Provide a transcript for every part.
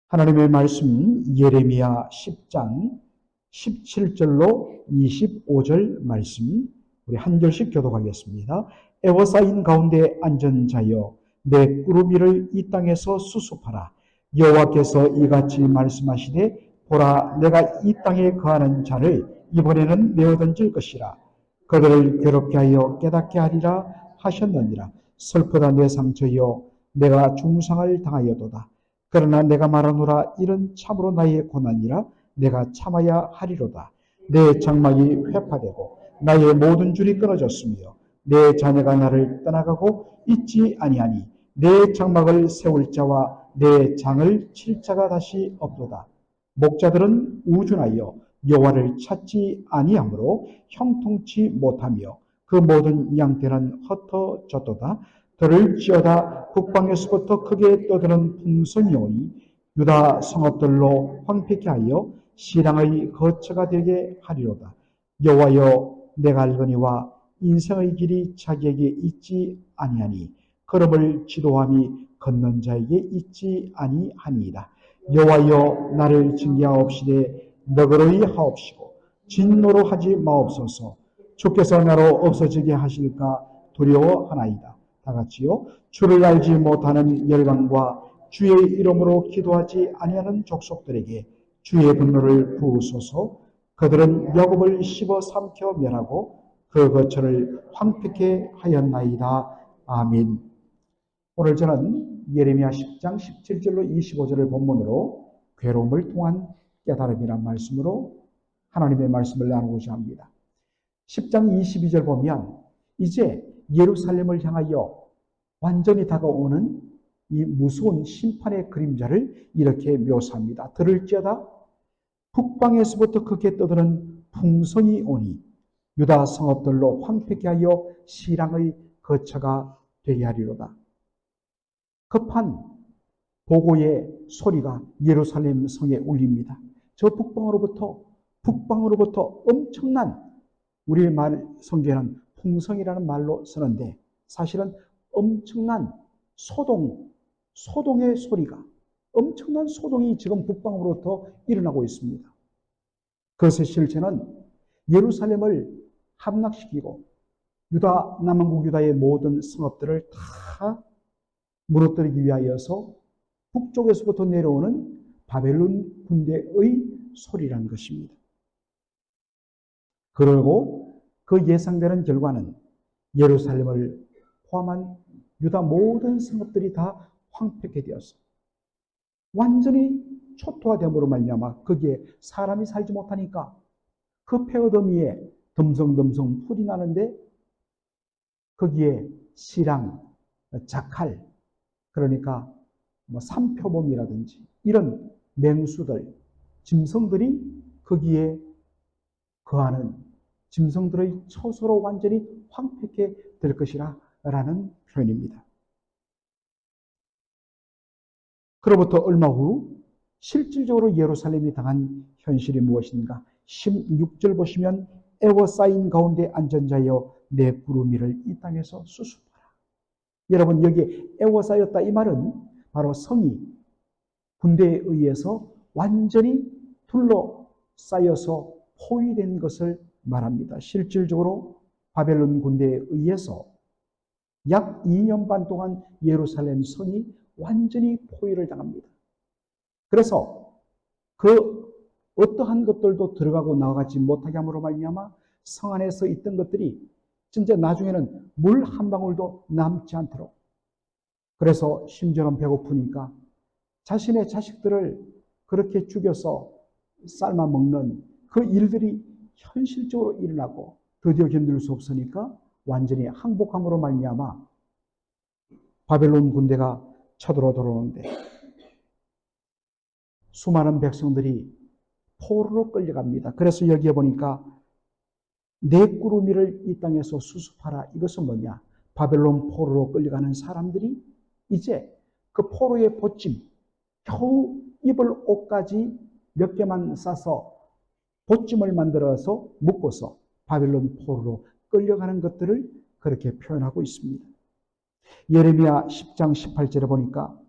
하나님의 말씀 예레미야 10장 17절로 25절 말씀 우리 한 절씩 교독하겠습니다. 애워싸인 가운데 앉은 자여 내 꾸러미를 이 땅에서 수습하라. 여호와께서 이같이 말씀하시되 보라 내가 이 땅에 거하는 자를 이번에는 내어 던질 것이라. 그들을 괴롭게 하여 깨닫게 하리라 하셨느니라. 슬프다 내 상처여 내가 중상을 당하여도다. 그러나 내가 말하노라 이는 참으로 나의 고난이라. 내가 참아야 하리로다. 내 장막이 회파되고 나의 모든 줄이 끊어졌으며 내 자녀가 나를 떠나가고 있지 아니하니 내 장막을 세울 자와 내 장을 칠 자가 다시 없도다. 목자들은 우준하여 여호와를 찾지 아니하므로 형통치 못하며 그 모든 양떼는 흩어졌도다. 들을 지어다 북방에서부터 크게 떠드는 풍성이 오니 유다 성읍들로 황폐케 하여 시랑의 거처가 되게 하리로다. 여호와여 내가 알거니와 인생의 길이 자기에게 있지 아니하니 걸음을 지도함이 걷는 자에게 있지 아니하니이다. 여호와여 나를 징계하옵시되 너그러이 하옵시고 진노로 하지 마옵소서. 주께서 나로 없어지게 하실까 두려워하나이다. 다 같이요. 주를 알지 못하는 열방과 주의 이름으로 기도하지 아니하는 족속들에게 주의 분노를 부으소서. 그들은 야곱을 씹어 삼켜 멸하고 그 거처를 황폐케 하였나이다. 아멘. 오늘 저는 예레미야 10장 17절로 25절을 본문으로 괴로움을 통한 깨달음이란 말씀으로 하나님의 말씀을 나누고자 합니다. 10장 22절 보면 이제 예루살렘을 향하여 완전히 다가오는 이 무서운 심판의 그림자를 이렇게 묘사합니다. 들을지어다 북방에서부터 크게 떠드는 풍성이 오니 유다 성읍들로 황폐케 하여 시랑의 거처가 되게 하리로다. 급한 보고의 소리가 예루살렘 성에 울립니다. 저 북방으로부터 엄청난, 우리 말 성경에는 풍성이라는 말로 쓰는데 사실은 엄청난 소동의 소리가, 엄청난 소동이 지금 북방으로부터 일어나고 있습니다. 그것의 실체는 예루살렘을 함락시키고 남왕국 유다의 모든 성읍들을 다 무너뜨리기 위하여서 북쪽에서부터 내려오는 바벨론 군대의 소리라는 것입니다. 그리고 그 예상되는 결과는 예루살렘을 포함한 유다 모든 성읍들이 다 황폐케 되어서 완전히 초토화됨으로 말미암아 거기에 사람이 살지 못하니까 그 폐허더미에 덤성덤성 풀이 나는데 거기에 시랑, 자칼, 그러니까 삼표범이라든지 이런 맹수들, 짐승들이 거기에 거하는 짐승들의 처소로 완전히 황폐케 될 것이라 라는 표현입니다. 그로부터 얼마 후 실질적으로 예루살렘이 당한 현실이 무엇인가? 16절 보시면 애워싸인 가운데 앉은 자여 내 꾸러미를 이 땅에서 수습하라. 여러분 여기에 애워싸였다 이 말은 바로 성이 군대에 의해서 완전히 둘러싸여서 포위된 것을 말합니다. 실질적으로 바벨론 군대에 의해서 약 2년 반 동안 예루살렘 성이 완전히 포위를 당합니다. 그래서 그 어떠한 것들도 들어가고 나가지 못하게 함으로 말미암아 성 안에서 있던 것들이 진짜 나중에는 물 한 방울도 남지 않도록, 그래서 심지어는 배고프니까 자신의 자식들을 그렇게 죽여서 삶아 먹는 그 일들이 현실적으로 일어나고 드디어 견딜 수 없으니까 완전히 항복함으로 말미암아 바벨론 군대가 쳐들어 들어오는데 수많은 백성들이 포로로 끌려갑니다. 그래서 여기에 보니까 내 꾸러미를 이 땅에서 수습하라. 이것은 뭐냐? 바벨론 포로로 끌려가는 사람들이 이제 그 포로의 보찜, 겨우 입을 옷까지 몇 개만 싸서 보찜을 만들어서 묶어서 바벨론 포로로 끌려가는 것들을 그렇게 표현하고 있습니다. 예레미야 10장 18절에 보니까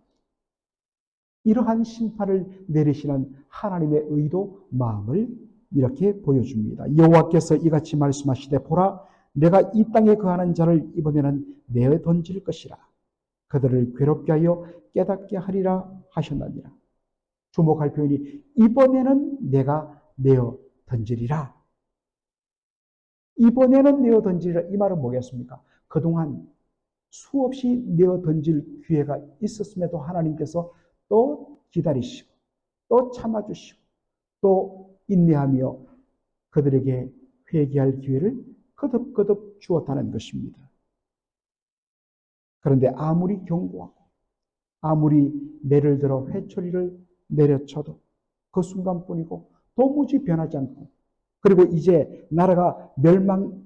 이러한 심판을 내리시는 하나님의 의도, 마음을 이렇게 보여줍니다. 여호와께서 이같이 말씀하시되 보라 내가 이 땅에 거하는 자를 이번에는 내어 던질 것이라. 그들을 괴롭게 하여 깨닫게 하리라 하셨느니라. 주목할 표현이 이번에는 내가 내어 던지리라. 이번에는 내어 던지리라. 이 말은 뭐겠습니까? 그동안 수없이 내어 던질 기회가 있었음에도 하나님께서 또 기다리시고 또 참아주시고 또 인내하며 그들에게 회개할 기회를 거듭거듭 주었다는 것입니다. 그런데 아무리 경고하고 아무리 매를 들어 회초리를 내려쳐도 그 순간뿐이고 도무지 변하지 않고, 그리고 이제 나라가 멸망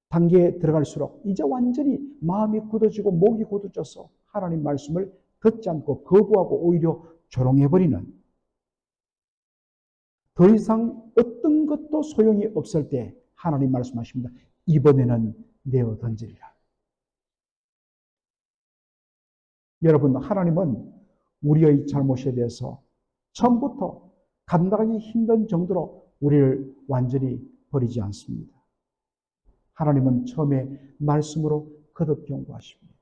단계에 들어갈수록 이제 완전히 마음이 굳어지고 목이 굳어져서 하나님 말씀을 듣지 않고 거부하고 오히려 조롱해버리는, 더 이상 어떤 것도 소용이 없을 때 하나님 말씀하십니다. 이번에는 내어 던지리라. 여러분, 하나님은 우리의 잘못에 대해서 처음부터 감당하기 힘든 정도로 우리를 완전히 버리지 않습니다. 하나님은 처음에 말씀으로 거듭 경고하십니다.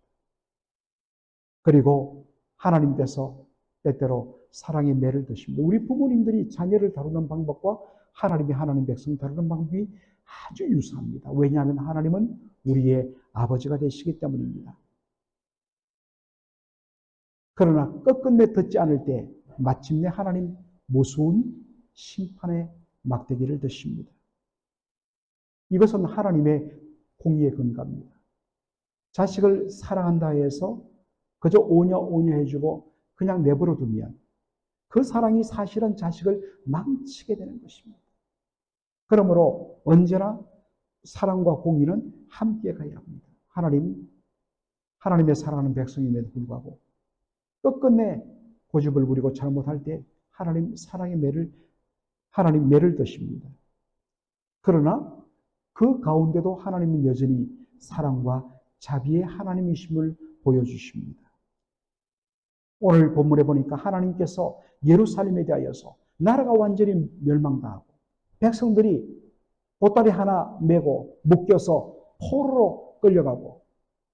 그리고 하나님께서 때때로 사랑의 매를 드십니다. 우리 부모님들이 자녀를 다루는 방법과 하나님이 하나님 백성 다루는 방법이 아주 유사합니다. 왜냐하면 하나님은 우리의 아버지가 되시기 때문입니다. 그러나 끝끝내 듣지 않을 때 마침내 하나님 무서운 심판의 막대기를 드십니다. 이것은 하나님의 공의의 근거입니다. 자식을 사랑한다 해서 그저 오녀 해주고 그냥 내버려 두면 그 사랑이 사실은 자식을 망치게 되는 것입니다. 그러므로 언제나 사랑과 공의는 함께 가야 합니다. 하나님의 사랑하는 백성임에도 불구하고 끝끝내 고집을 부리고 잘못할 때 하나님 매를 드십니다. 그러나 그 가운데도 하나님은 여전히 사랑과 자비의 하나님이심을 보여주십니다. 오늘 본문에 보니까 하나님께서 예루살렘에 대하여서 나라가 완전히 멸망당하고 백성들이 보따리 하나 메고 묶여서 포로로 끌려가고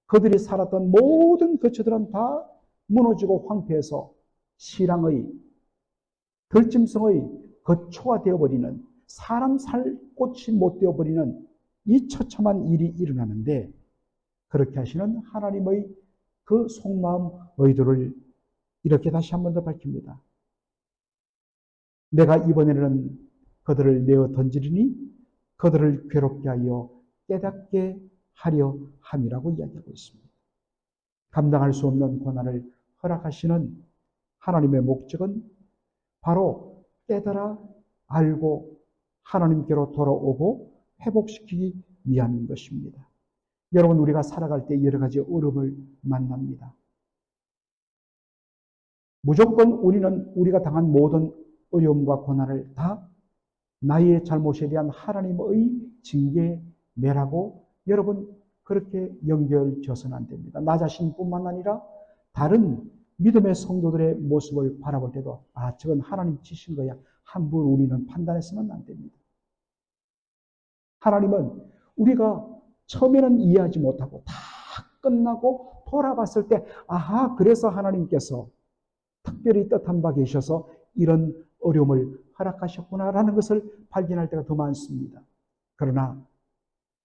그들이 살았던 모든 거처들은 다 무너지고 황폐해서 신앙의 들짐승의 거초가 되어버리는, 사람 살 곳이 못 되어버리는 이 처참한 일이 일어나는데, 그렇게 하시는 하나님의 그 속마음 의도를 이렇게 다시 한 번 더 밝힙니다. 내가 이번에는 그들을 내어 던지리니 그들을 괴롭게 하여 깨닫게 하려 함이라고 이야기하고 있습니다. 감당할 수 없는 고난을 허락하시는 하나님의 목적은 바로 깨달아 알고 하나님께로 돌아오고 회복시키기 위한 것입니다. 여러분, 우리가 살아갈 때 여러 가지 어려움을 만납니다. 무조건 우리가 당한 모든 어려움과 고난을 다 나의 잘못에 대한 하나님의 징계매라고 여러분 그렇게 연결져서는 안 됩니다. 나 자신뿐만 아니라 다른 믿음의 성도들의 모습을 바라볼 때도 저건 하나님 지신 거야, 함부로 우리는 판단해서는 안 됩니다. 하나님은 우리가 처음에는 이해하지 못하고 다 끝나고 돌아봤을 때 그래서 하나님께서 특별히 뜻한 바 계셔서 이런 어려움을 허락하셨구나라는 것을 발견할 때가 더 많습니다. 그러나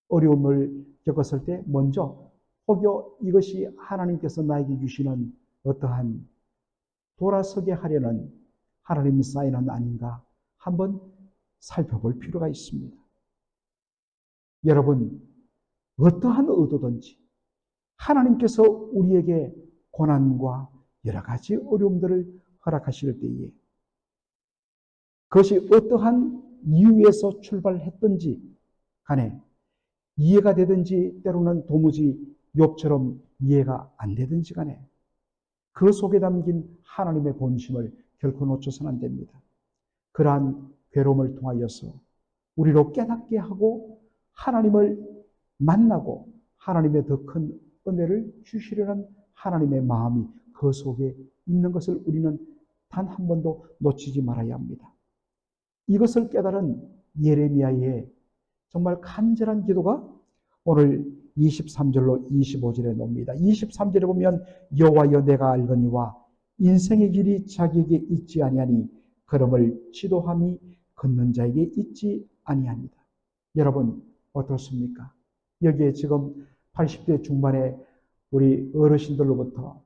어려움을 겪었을 때 먼저 혹여 이것이 하나님께서 나에게 주시는 어떠한 돌아서게 하려는 하나님 사인은 아닌가 한번 살펴볼 필요가 있습니다. 여러분, 어떠한 의도든지 하나님께서 우리에게 고난과 여러 가지 어려움들을 허락하실 때에 그것이 어떠한 이유에서 출발했든지 간에 이해가 되든지 때로는 도무지 욥처럼 이해가 안 되든지 간에 그 속에 담긴 하나님의 본심을 결코 놓쳐서는 안 됩니다. 그러한 괴로움을 통하여서 우리로 깨닫게 하고 하나님을 만나고 하나님의 더 큰 은혜를 주시려는 하나님의 마음이 그 속에 있는 것을 우리는 단 한 번도 놓치지 말아야 합니다. 이것을 깨달은 예레미야의 정말 간절한 기도가 오늘 23절로 25절에 나옵니다. 23절에 보면 여호와여 내가 알거니와 인생의 길이 자기에게 있지 아니하니 걸음을 지도함이 걷는 자에게 있지 아니하니다. 여러분 어떻습니까? 여기에 지금 80대 중반의 우리 어르신들로부터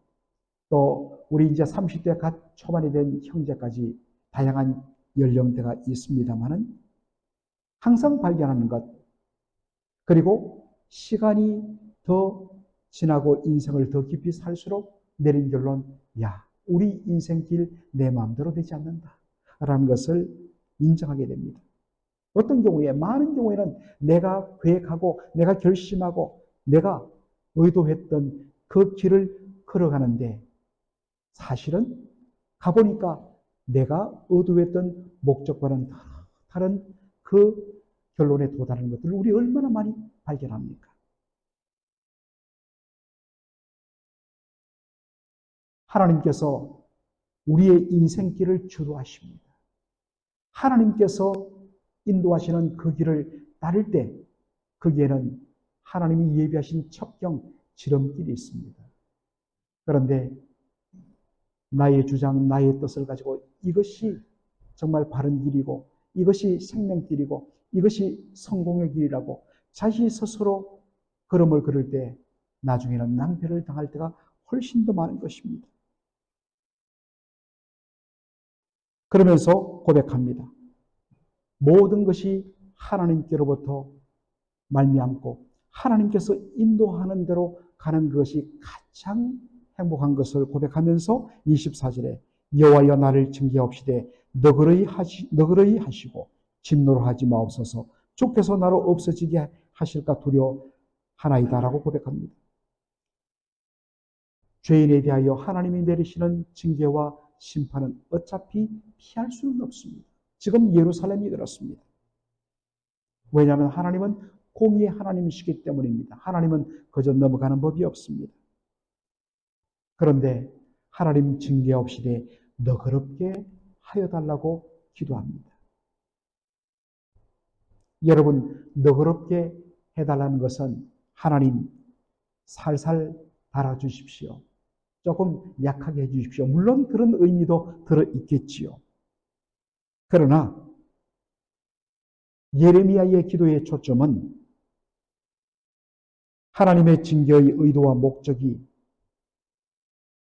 또 우리 이제 30대 갓 초반이 된 형제까지 다양한 연령대가 있습니다만은 항상 발견하는 것, 그리고 시간이 더 지나고 인생을 더 깊이 살수록 내린 결론, 야, 우리 인생길 내 마음대로 되지 않는다 라는 것을 인정하게 됩니다. 어떤 경우에, 많은 경우에는 내가 계획하고 내가 결심하고 내가 의도했던 그 길을 걸어가는데 사실은 가보니까 내가 의도했던 목적과는 다른 그 결론에 도달하는 것들을 우리 얼마나 많이 발견합니까? 하나님께서 우리의 인생길을 주도하십니다. 하나님께서 인도하시는 그 길을 따를 때 거기에는 하나님이 예비하신 첩경, 지름길이 있습니다. 그런데 나의 주장, 나의 뜻을 가지고 이것이 정말 바른 길이고 이것이 생명길이고 이것이 성공의 길이라고 자신 스스로 걸음을 걸을 때 나중에는 낭패를 당할 때가 훨씬 더 많은 것입니다. 그러면서 고백합니다. 모든 것이 하나님께로부터 말미암고 하나님께서 인도하는 대로 가는 것이 가장 행복한 것을 고백하면서 24절에 여호와여 나를 징계하옵시되 너그러이 하시고 진노로 하지 마옵소서 주께서 나로 없어지게 하실까 두려워하나이다라고 고백합니다. 죄인에 대하여 하나님이 내리시는 징계와 심판은 어차피 피할 수는 없습니다. 지금 예루살렘이 그렇습니다. 왜냐하면 하나님은 공의의 하나님이시기 때문입니다. 하나님은 그저 넘어가는 법이 없습니다. 그런데 하나님 징계하옵시되 너그럽게 하여달라고 기도합니다. 여러분 너그럽게 해달라는 것은 하나님 살살 달아주십시오. 조금 약하게 해주십시오. 물론 그런 의미도 들어있겠지요. 그러나 예레미야의 기도의 초점은 하나님의 징계의 의도와 목적이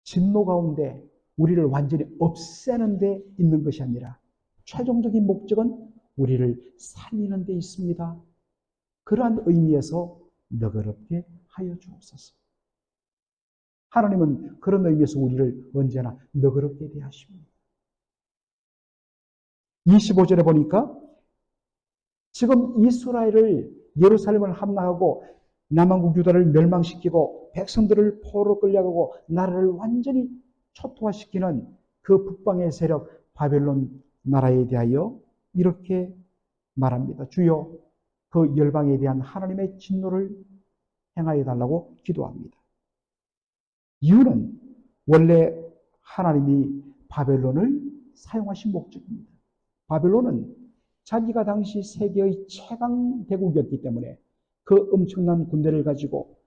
진노 가운데 우리를 완전히 없애는 데 있는 것이 아니라 최종적인 목적은 우리를 살리는 데 있습니다. 그러한 의미에서 너그럽게 하여 주옵소서. 하나님은 그런 의미에서 우리를 언제나 너그럽게 대하십니다. 25절에 보니까 지금 이스라엘을 예루살렘을 함락하고 남한국 유다를 멸망시키고 백성들을 포로로 끌려가고 나라를 완전히 초토화시키는 그 북방의 세력 바벨론 나라에 대하여 이렇게 말합니다. 주여 그 열방에 대한 하나님의 진노를 행하여 달라고 기도합니다. 이유는 원래 하나님이 바벨론을 사용하신 목적입니다. 바벨론은 자기가 당시 세계의 최강 대국이었기 때문에 그 엄청난 군대를 가지고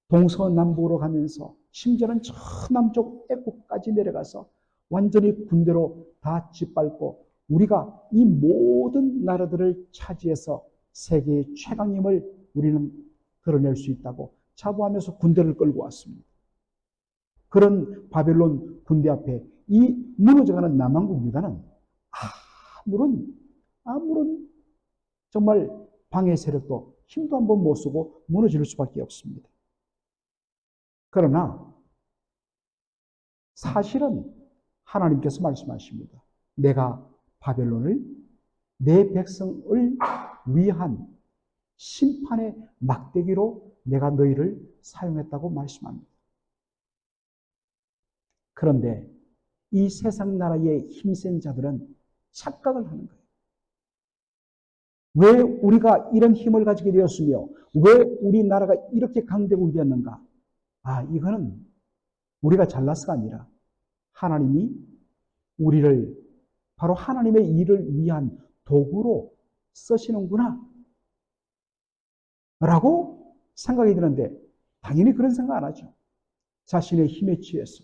동서남북으로 가면서 심지어는 저 남쪽 애국까지 내려가서 완전히 군대로 다 짓밟고 우리가 이 모든 나라들을 차지해서 세계의 최강임을 우리는 드러낼 수 있다고 자부하면서 군대를 끌고 왔습니다. 그런 바벨론 군대 앞에 이 무너져가는 남한국 유다는 아무런 정말 방해 세력도 힘도 한번 못 쓰고 무너질 수밖에 없습니다. 그러나 사실은 하나님께서 말씀하십니다. 내가 바벨론을 내 백성을 위한 심판의 막대기로 내가 너희를 사용했다고 말씀합니다. 그런데 이 세상 나라의 힘센 자들은 착각을 하는 거예요. 왜 우리가 이런 힘을 가지게 되었으며 왜 우리나라가 이렇게 강대국이 되었는가? 이거는 우리가 잘나서가 아니라 하나님이 우리를 바로 하나님의 일을 위한 도구로 쓰시는구나 라고 생각이 드는데, 당연히 그런 생각 안 하죠. 자신의 힘에 취해서.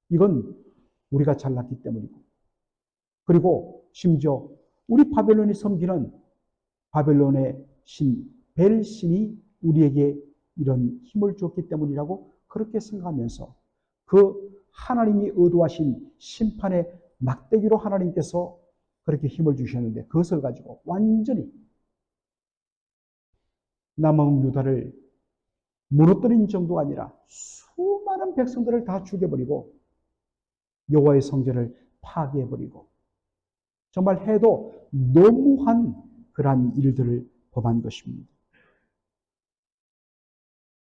이건 우리가 잘났기 때문이고, 그리고 심지어 우리 바벨론이 섬기는 바벨론의 신 벨신이 우리에게 이런 힘을 줬기 때문이라고 그렇게 생각하면서, 그 하나님이 의도하신 심판의 막대기로 하나님께서 그렇게 힘을 주셨는데, 그것을 가지고 완전히 남은 유다를 무너뜨린 정도가 아니라 수많은 백성들을 다 죽여버리고 여호와의 성전을 파괴해버리고, 정말 해도 너무한 그러한 일들을 범한 것입니다.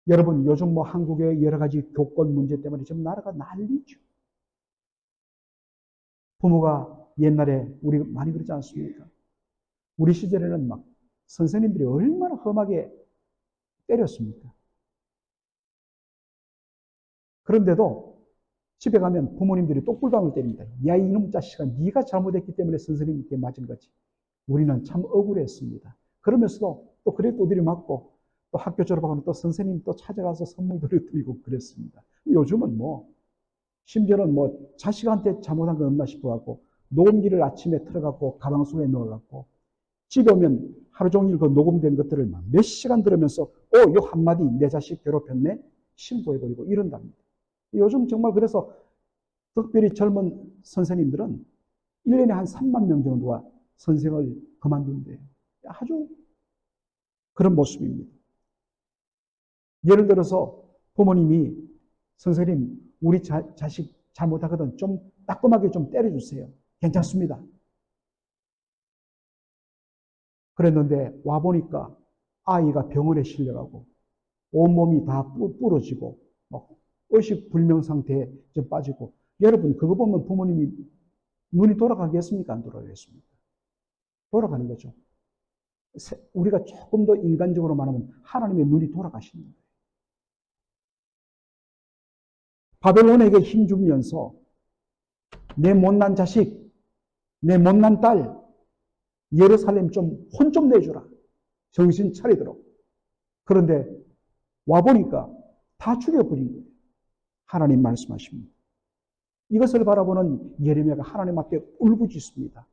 여러분, 요즘 한국의 여러 가지 교권 문제 때문에 지금 나라가 난리죠. 부모가 옛날에 우리 많이 그러지 않습니까? 우리 시절에는 막 선생님들이 얼마나 험하게 때렸습니까? 그런데도 집에 가면 부모님들이 똑불방을 때립니다. 야, 이놈 자식아, 네가 잘못했기 때문에 선생님께 맞은 거지. 우리는 참 억울했습니다. 그러면서도 또 그래 또 들이맞고, 또 학교 졸업하고는 또 선생님 또 찾아가서 선물도 드리고 그랬습니다. 요즘은 심지어는 자식한테 잘못한 거 없나 싶어갖고 녹음기를 아침에 틀어갖고 가방 속에 넣어갖고 집에 오면 하루 종일 그 녹음된 것들을 막 몇 시간 들으면서 요 한마디 내 자식 괴롭혔네? 신고해버리고 이런답니다. 요즘 정말 그래서 특별히 젊은 선생님들은 1년에 한 3만 명 정도가 선생을 그만둔대요. 아주 그런 모습입니다. 예를 들어서 부모님이 선생님, 우리 자식 잘못하거든 좀 따끔하게 좀 때려주세요. 괜찮습니다. 그랬는데 와보니까 아이가 병원에 실려가고 온몸이 다 부러지고 의식불명 상태에 좀 빠지고, 여러분 그거 보면 부모님이 눈이 돌아가겠습니까? 안 돌아가겠습니까? 돌아가는 거죠. 우리가 조금 더 인간적으로 말하면 하나님의 눈이 돌아가시는 거예요. 바벨론에게 힘주면서 내 못난 자식, 내 못난 딸, 예루살렘 좀 혼 좀 내주라. 정신 차리도록. 그런데 와보니까 다 죽여버린 거예요. 하나님 말씀하십니다. 이것을 바라보는 예레미야가 하나님 앞에 울부짖습니다.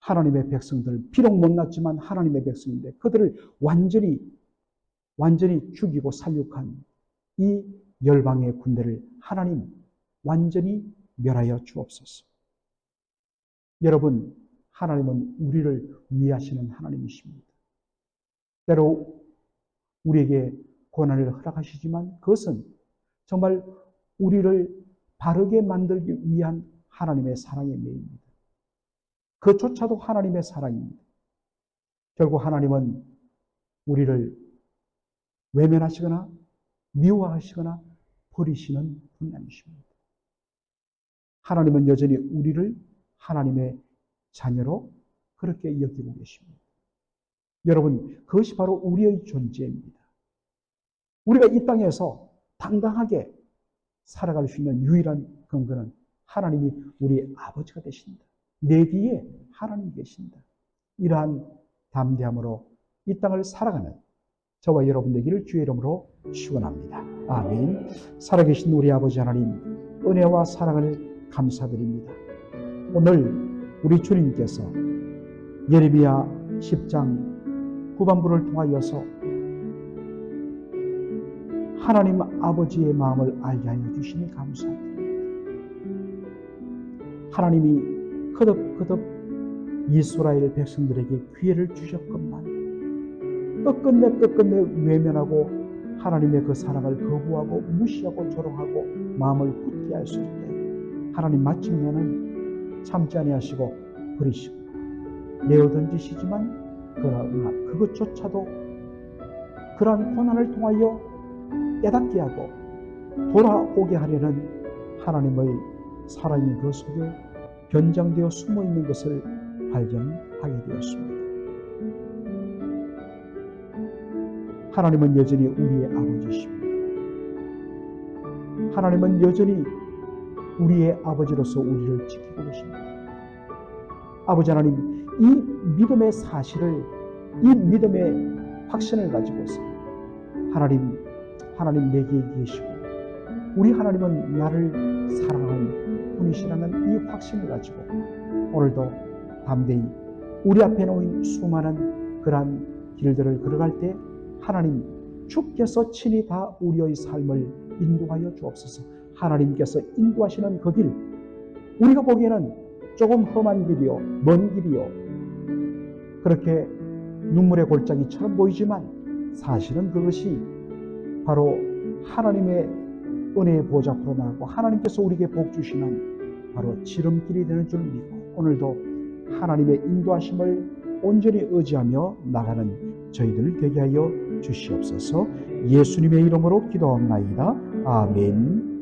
하나님의 백성들, 비록 못났지만 하나님의 백성인데 그들을 완전히 죽이고 살육한 이 열방의 군대를 하나님 완전히 멸하여 주옵소서. 여러분, 하나님은 우리를 위하시는 하나님이십니다. 때로 우리에게 고난을 허락하시지만 그것은 정말 우리를 바르게 만들기 위한 하나님의 사랑의 매입니다. 그조차도 하나님의 사랑입니다. 결국 하나님은 우리를 외면하시거나 미워하시거나 버리시는 분이 아니십니다. 하나님은 여전히 우리를 하나님의 자녀로 그렇게 여기고 계십니다. 여러분, 그것이 바로 우리의 존재입니다. 우리가 이 땅에서 당당하게 살아갈 수 있는 유일한 근거는 하나님이 우리 아버지가 되신다. 내 뒤에 하나님이 계신다. 이러한 담대함으로 이 땅을 살아가는 저와 여러분 되기를 주의 이름으로 축원합니다. 아멘. 살아계신 우리 아버지 하나님, 은혜와 사랑을 감사드립니다. 오늘 우리 주님께서 예레미야 10장 후반부를 통하여서 하나님 아버지의 마음을 알게 하여 주시니 감사합니다. 하나님이 거듭 이스라엘 백성들에게 기회를 주셨건만 끝끝내 외면하고 하나님의 그 사랑을 거부하고 무시하고 조롱하고 마음을 굳게 하였을 때 하나님 마침내는 참지 아니하시고 버리시고 내어 던지시지만 그러나 그것조차도 그러한 고난을 통하여 깨닫게 하고 돌아오게 하려는 하나님의 사랑이 그 속에 변장되어 숨어있는 것을 발견하게 되었습니다. 하나님은 여전히 우리의 아버지십니다. 하나님은 여전히 우리의 아버지로서 우리를 지키고 계십니다. 아버지 하나님, 이 믿음의 사실을, 이 믿음의 확신을 가지고서 하나님 내게 계시고 우리 하나님은 나를 사랑하는 분이시라는 이 확신을 가지고 오늘도 담대히 우리 앞에 놓인 수많은 그러한 길들을 걸어갈 때 하나님 주께서 친히 다 우리의 삶을 인도하여 주옵소서. 하나님께서 인도하시는 그 길, 우리가 보기에는 조금 험한 길이요, 먼 길이요, 그렇게 눈물의 골짜기처럼 보이지만 사실은 그것이 바로 하나님의 은혜의 보좌 앞으로 나가고 하나님께서 우리에게 복 주시는 바로 지름길이 되는 줄 믿고 오늘도 하나님의 인도하심을 온전히 의지하며 나가는 저희들 되게 하여 주시옵소서. 예수님의 이름으로 기도합나이다. 아멘.